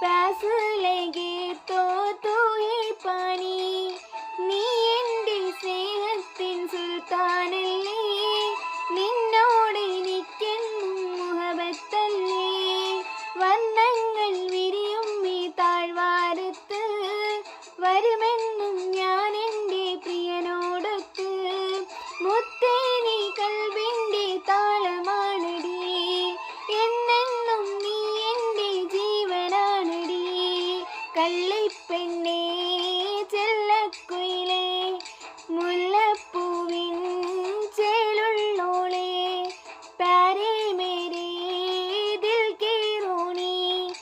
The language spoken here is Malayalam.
प्यास लगे तो ही पानी നീ എൻ്റെ സ്നേഹത്തിൻ സുൽത്താനല്ലേ നിന്നോട് എനിക്കെന്നും മുഹബത്തല്ലേ വർണ്ണങ്ങൾ വിരിയും ഈ താഴ്വാരത്ത് വരുമെന്നും ഞാൻ എൻ്റെ പ്രിയനോടൊത്ത് മുത്തേ നീ കൽവിൻ്റെ താളമാണടി എന്നെന്നും നീ എൻ്റെ ജീവനാണടി കള്ളിപ്പെണ്ണ്